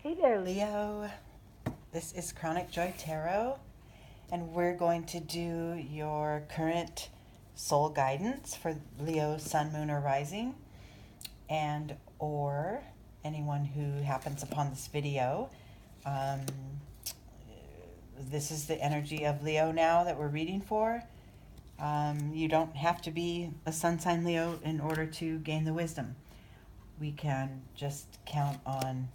Hey there, Leo. This is Chronic Joy Tarot, and we're going to do your current soul guidance for Leo, Sun, Moon, or Rising, and or anyone who happens upon this video. Um, this is the energy of Leo now that we're reading for. You don't have to be a sun sign Leo in order to gain the wisdom. We can just count on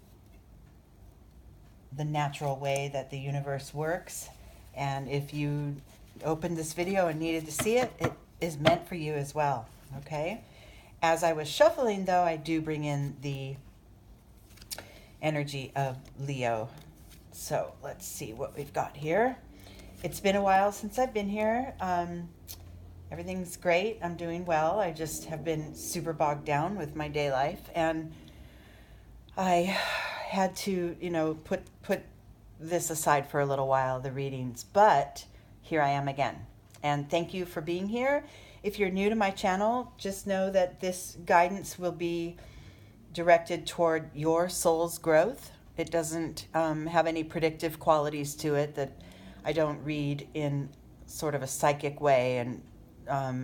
the natural way that the universe works. And if you opened this video and needed to see it, it is meant for you as well. Okay? As I was shuffling, though, I do bring in the energy of Leo. So let's see what we've got here. It's been a while since I've been here. Everything's great. I'm doing well. I just have been super bogged down with my day life, and I had to, put this aside for a little while, the readings, but here I am again. And thank you for being here. If you're new to my channel, just know that this guidance will be directed toward your soul's growth. It doesn't have any predictive qualities to it. That I don't read in sort of a psychic way, and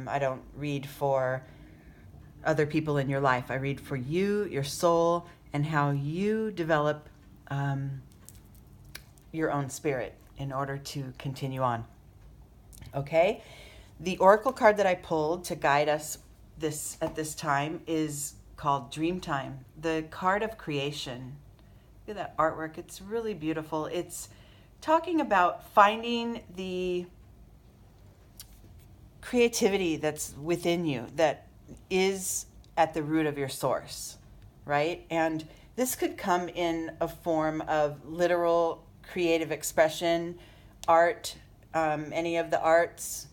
I don't read for other people in your life. I read for you, your soul, and how you develop your own spirit in order to continue on. Okay? The oracle card that I pulled to guide us at this time is called Dreamtime, the card of creation. Look at that artwork. It's really beautiful. It's talking about finding the creativity that's within you, that is at the root of your source, right? And this could come in a form of literal creative expression, art, any of the arts,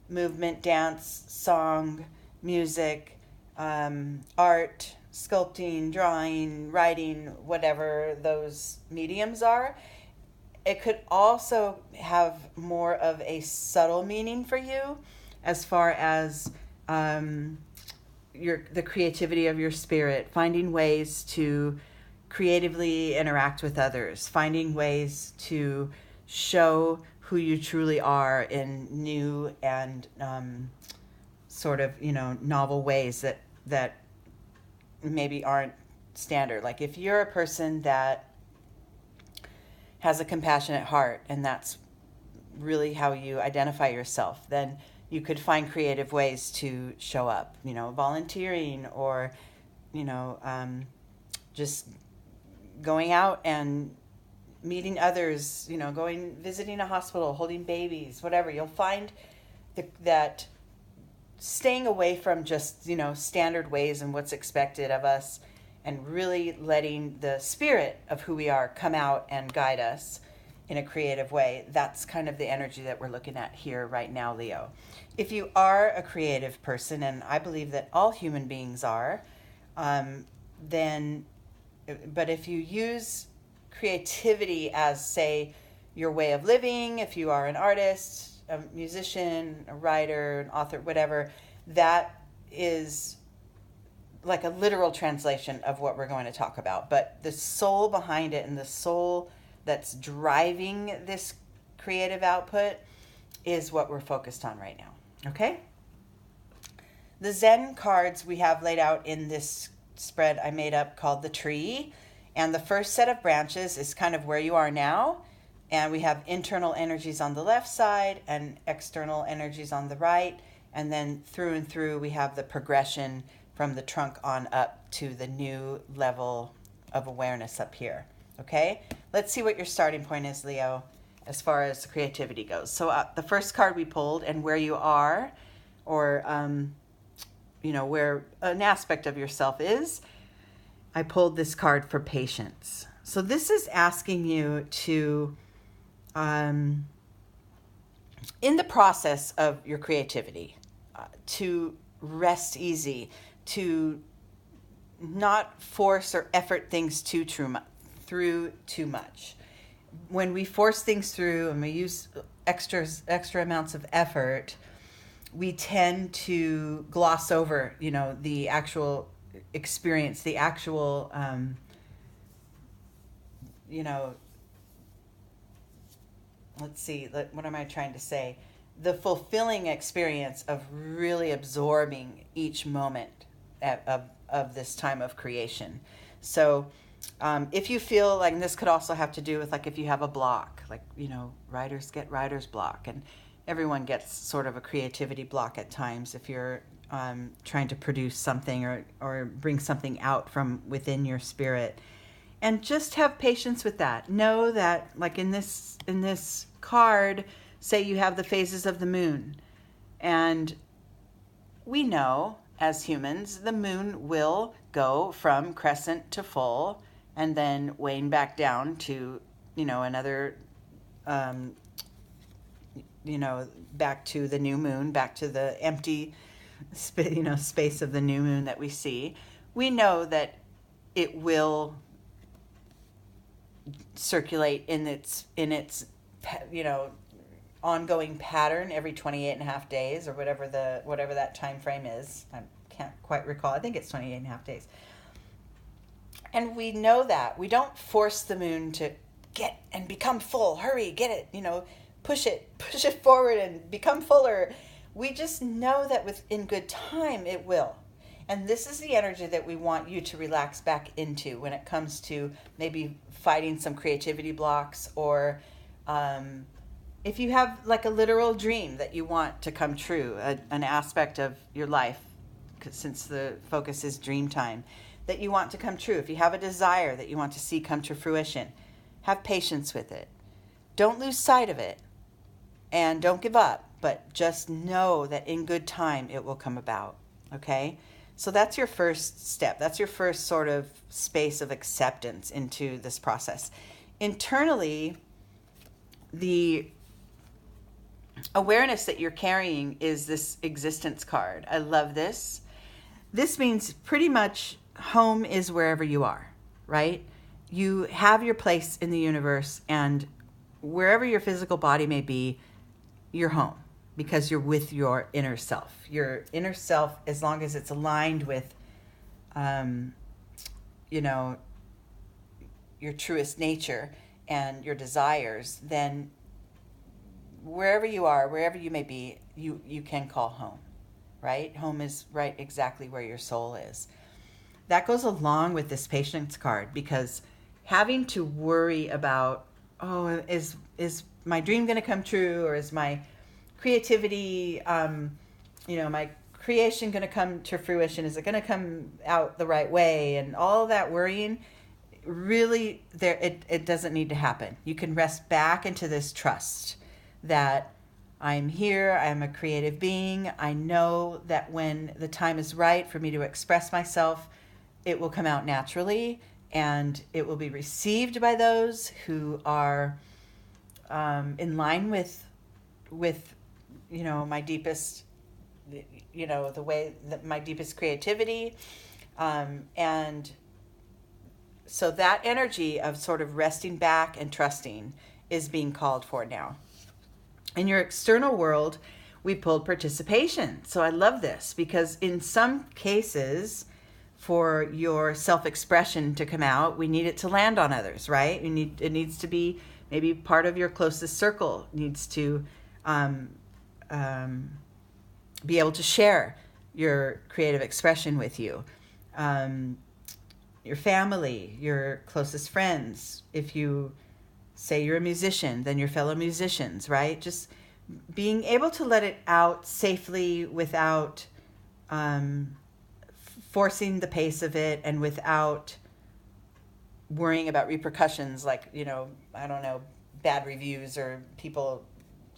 movement, dance, song, music, art, sculpting, drawing, writing, whatever those mediums are. It could also have more of a subtle meaning for you as far as the creativity of your spirit, finding ways to creatively interact with others, finding ways to show who you truly are in new and sort of, novel ways that maybe aren't standard. Like if you're a person that has a compassionate heart and that's really how you identify yourself, then you could find creative ways to show up, volunteering or, just going out and meeting others, visiting a hospital, holding babies, whatever. You'll find that staying away from just, standard ways and what's expected of us, and really letting the spirit of who we are come out and guide us in a creative way. That's kind of the energy that we're looking at here right now, Leo. If you are a creative person, and I believe that all human beings are, but if you use creativity as, say, your way of living, if you are an artist, a musician, a writer, an author, whatever, that is like a literal translation of what we're going to talk about. But the soul behind it and the soul that's driving this creative output is what we're focused on right now. Okay? The Zen cards we have laid out in this spread I made up called the tree. And the first set of branches is kind of where you are now. And we have internal energies on the left side and external energies on the right. And then through and through, we have the progression from the trunk on up to the new level of awareness up here. Okay? Let's see what your starting point is, Leo, as far as creativity goes. So the first card we pulled, and where you are, or, where an aspect of yourself is, I pulled this card for patience. So this is asking you to, in the process of your creativity, to rest easy, to not force or effort things through too much. When we force things through and we use extra amounts of effort, we tend to gloss over, the actual experience, the actual you know, let's see, what am I trying to say? The fulfilling experience of really absorbing each moment of this time of creation. So if you feel like, and this could also have to do with like if you have a block, like, you know, writers get writer's block, and everyone gets sort of a creativity block at times if you're trying to produce something or bring something out from within your spirit. And just have patience with that. Know that, like in this card, say you have the phases of the moon, and we know as humans the moon will go from crescent to full and then wane back down to, you know, another you know, back to the new moon, back to the empty space of the new moon that we see. We know that it will circulate in its you know, ongoing pattern every 28 and a half days, or whatever that time frame is. I can't quite recall. I think it's 28 and a half days. And we know that. We don't force the moon to get and become full. Hurry, get it, you know, push it forward and become fuller. We just know that within good time it will. And this is the energy that we want you to relax back into when it comes to maybe fighting some creativity blocks, or if you have like a literal dream that you want to come true, an aspect of your life, since the focus is dream time, that you want to come true. If you have a desire that you want to see come to fruition, have patience with it. Don't lose sight of it, and don't give up, but just know that in good time it will come about, okay? So that's your first step. That's your first sort of space of acceptance into this process. Internally, the awareness that you're carrying is this existence card. I love this. This means pretty much home is wherever you are, right? You have your place in the universe, and wherever your physical body may be, you're home, because you're with your inner self. Your inner self, as long as it's aligned with, you know, your truest nature and your desires, then wherever you are, wherever you may be, you can call home, right? Home is right exactly where your soul is. That goes along with this patience card, because having to worry about, oh, is my dream going to come true, or is my creativity, you know, my creation going to come to fruition? Is it going to come out the right way? And all that worrying, really, it doesn't need to happen. You can rest back into this trust that I'm here, I'm a creative being. I know that when the time is right for me to express myself, it will come out naturally, and it will be received by those who are in line with you know, my deepest, you know, the way that my deepest creativity, and so that energy of sort of resting back and trusting is being called for now. In your external world, we pulled participation. So I love this, because in some cases, for your self-expression to come out, we need it to land on others, right? It needs to be maybe part of your closest circle, needs to be able to share your creative expression with you. Your family, your closest friends. If you say you're a musician, then your fellow musicians, right? Just being able to let it out safely without forcing the pace of it, and without worrying about repercussions, like, you know, I don't know, bad reviews or people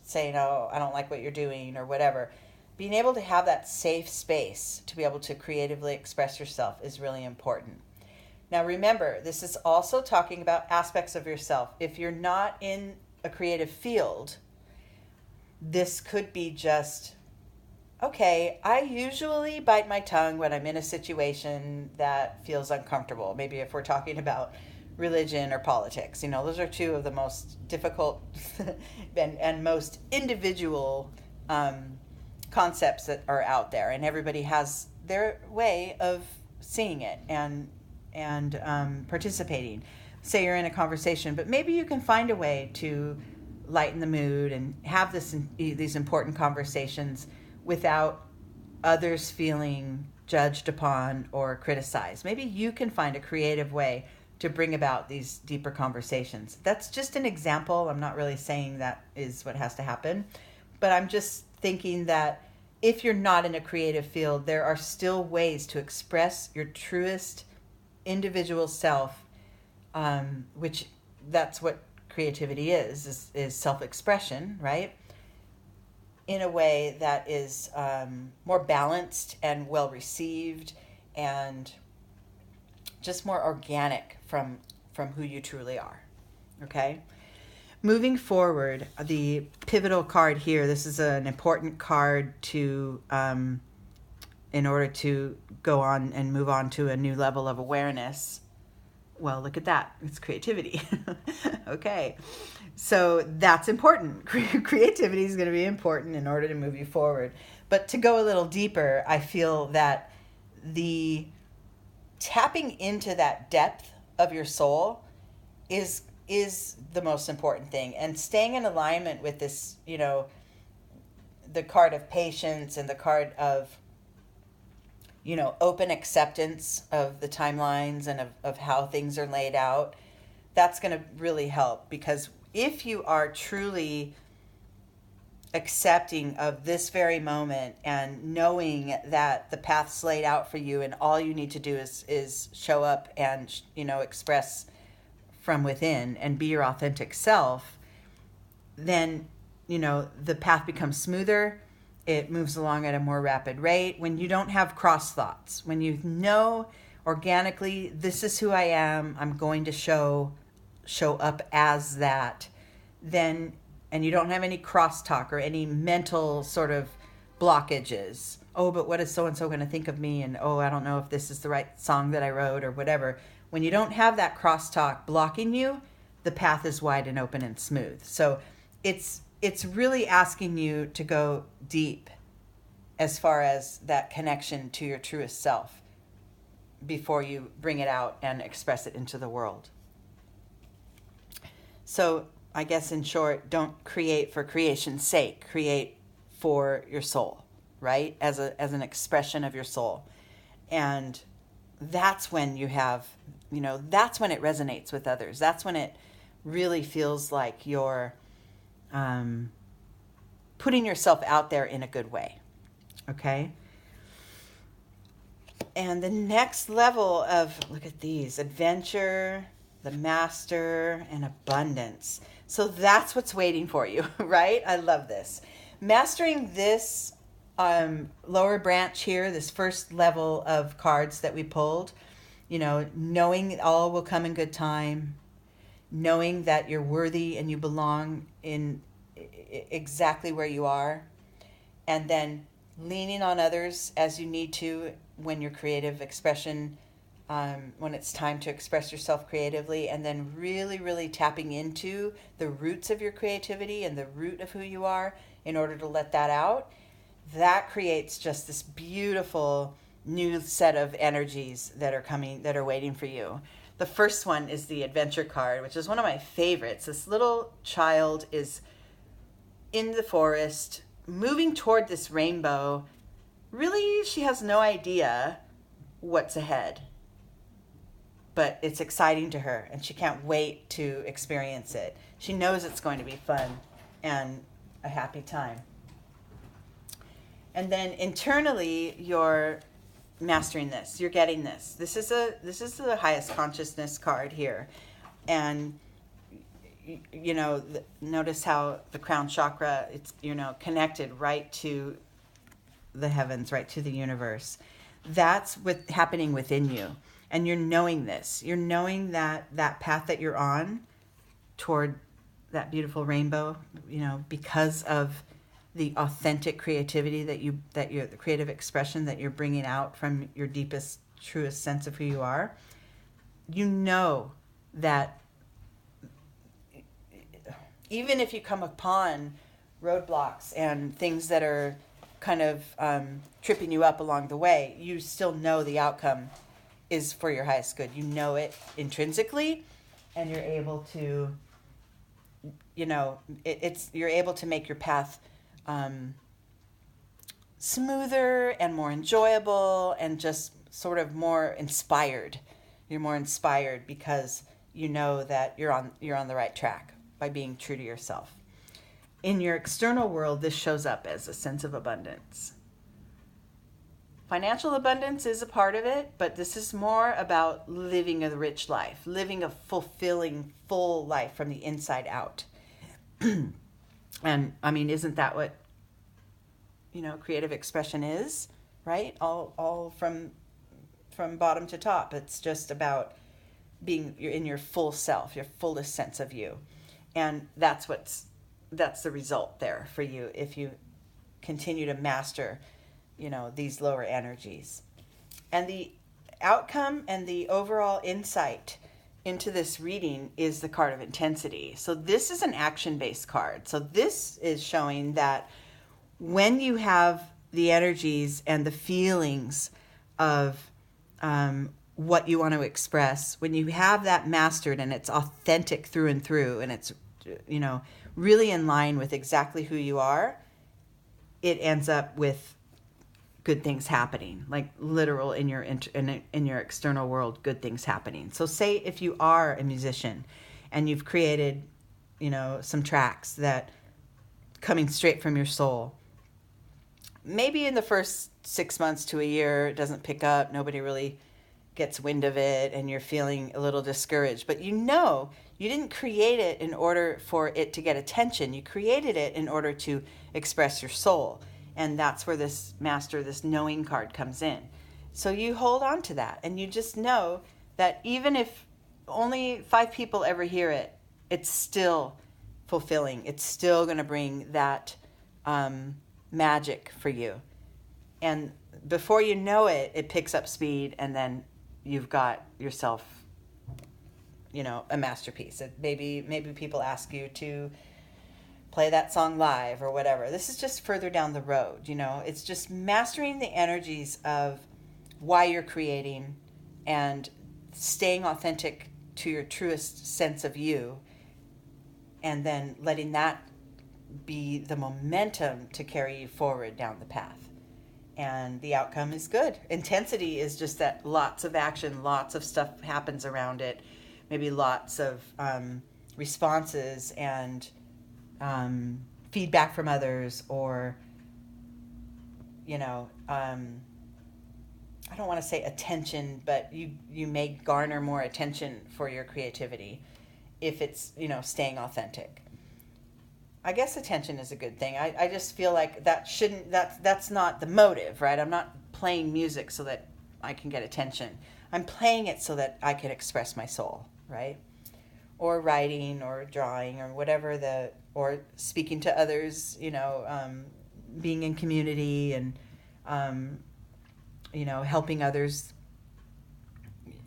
saying, oh, I don't like what you're doing or whatever. Being able to have that safe space to be able to creatively express yourself is really important. Now remember, this is also talking about aspects of yourself. If you're not in a creative field, this could be just, okay, I usually bite my tongue when I'm in a situation that feels uncomfortable. Maybe if we're talking about religion or politics, you know, those are two of the most difficult and most individual concepts that are out there, and everybody has their way of seeing it and participating. say you're in a conversation, but maybe you can find a way to lighten the mood and have these important conversations without others feeling judged upon or criticized. Maybe you can find a creative way to bring about these deeper conversations. That's just an example. I'm not really saying that is what has to happen, but I'm just thinking that if you're not in a creative field, there are still ways to express your truest individual self, which that's what creativity is self-expression, right? In a way that is more balanced and well received and just more organic from who you truly are. Okay? Moving forward, the pivotal card here, this is an important card to in order to go on and move on to a new level of awareness. Well, look at that. It's creativity. Okay. So that's important. Creativity is going to be important in order to move you forward. But to go a little deeper, I feel that the tapping into that depth of your soul is the most important thing. And staying in alignment with this, the card of patience and the card of, open acceptance of the timelines and of how things are laid out, that's going to really help. Because if you are truly accepting of this very moment and knowing that the path's laid out for you and all you need to do is show up and, express from within and be your authentic self, then, the path becomes smoother. It moves along at a more rapid rate. When you don't have cross thoughts, when you know organically, this is who I am, I'm going to show up as that, then, and you don't have any crosstalk or any mental sort of blockages. Oh, but what is so-and-so going to think of me? And, oh, I don't know if this is the right song that I wrote or whatever. When you don't have that crosstalk blocking you, the path is wide and open and smooth. So it's really asking you to go deep as far as that connection to your truest self before you bring it out and express it into the world. So I guess in short, don't create for creation's sake. Create for your soul, right? As an expression of your soul. And that's when you have, that's when it resonates with others. That's when it really feels like you're putting yourself out there in a good way. Okay? And the next level of, look at these, adventure, the master, and abundance. So that's what's waiting for you, right? I love this. Mastering this lower branch here, this first level of cards that we pulled, knowing all will come in good time, knowing that you're worthy and you belong in exactly where you are, and then leaning on others as you need to when your creative expression, when it's time to express yourself creatively, and then really, really tapping into the roots of your creativity and the root of who you are in order to let that out. That creates just this beautiful new set of energies that are coming, that are waiting for you. The first one is the adventure card, which is one of my favorites. This little child is in the forest, moving toward this rainbow. Really, she has no idea what's ahead, but it's exciting to her, and she can't wait to experience it. She knows it's going to be fun and a happy time. And then internally, you're mastering this. You're getting this. This is the highest consciousness card here, and notice how the crown chakra, it's connected right to the heavens, right to the universe. That's what's happening within you, and you're knowing this. You're knowing that path that you're on toward that beautiful rainbow, because of the authentic creativity the creative expression that you're bringing out from your deepest, truest sense of who you are. That even if you come upon roadblocks and things that are kind of tripping you up along the way, you still know the outcome is for your highest good. You know it intrinsically, and you're able to, you're able to make your path smoother and more enjoyable and just sort of more inspired. You're more inspired because you know that you're on the right track by being true to yourself. In your external world, this shows up as a sense of abundance. Financial abundance is a part of it, but this is more about living a rich life, living a fulfilling, full life from the inside out. And I mean, isn't that what, creative expression is, right? All from bottom to top. It's just about being in your full self, your fullest sense of you. And that's the result there for you if you continue to master, these lower energies. And the outcome and the overall insight into this reading is the card of intensity. So this is an action-based card. So this is showing that when you have the energies and the feelings of what you want to express, when you have that mastered and it's authentic through and through, and it's, really in line with exactly who you are, it ends up with good things happening, like literal in your external world, good things happening. So say if you are a musician and you've created, some tracks that coming straight from your soul, maybe in the first 6 months to a year, it doesn't pick up, nobody really gets wind of it, and you're feeling a little discouraged. But you didn't create it in order for it to get attention. You created it in order to express your soul. And that's where this knowing card comes in. So you hold on to that, and you just know that even if only 5 people ever hear it, it's still fulfilling. It's still going to bring that magic for you. And before you know it, it picks up speed, and then you've got yourself, a masterpiece. Maybe people ask you to play that song live or whatever. This is just further down the road, It's just mastering the energies of why you're creating and staying authentic to your truest sense of you, and then letting that be the momentum to carry you forward down the path. And the outcome is good. Intensity is just that lots of action, lots of stuff happens around it, maybe lots of responses and feedback from others, or, I don't want to say attention, but you may garner more attention for your creativity if it's, staying authentic. I guess attention is a good thing. I just feel like that's not the motive, right? I'm not playing music so that I can get attention. I'm playing it so that I can express my soul, right? Or writing or drawing or whatever or speaking to others, being in community and, helping others,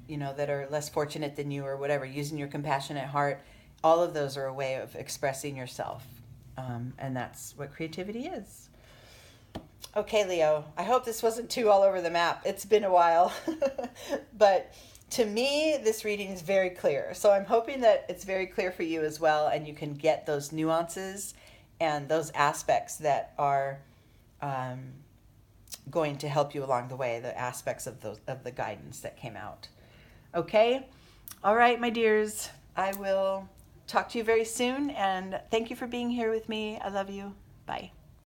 that are less fortunate than you or whatever, using your compassionate heart. All of those are a way of expressing yourself. And that's what creativity is. Okay, Leo, I hope this wasn't too all over the map. It's been a while. But to me, this reading is very clear. So I'm hoping that it's very clear for you as well, and you can get those nuances and those aspects that are going to help you along the way, the aspects of the guidance that came out. Okay? All right, my dears. I will talk to you very soon, and thank you for being here with me. I love you. Bye.